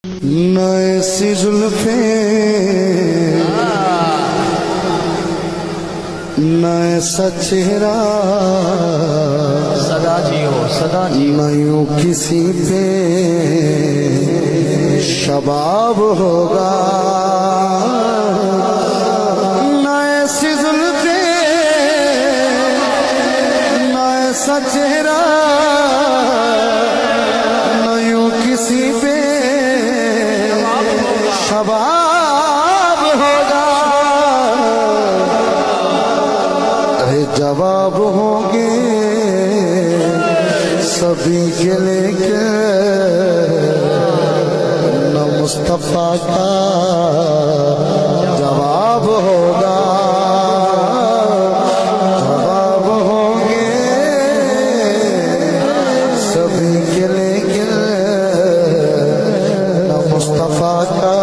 न ऐसी जुल्फे न ऐसा चेहरा सदा जियो सदा जियो। न यूं किसी पे शबाब होगा। न ऐसी जुल्फे न ऐसा चेहरा न यूं किसी पे शबाब होगा। अरे जवाब होंगे सभी के लेके न मुस्तफा का जवाब होगा। जवाब होंगे सभी के लेके न मुस्तफा का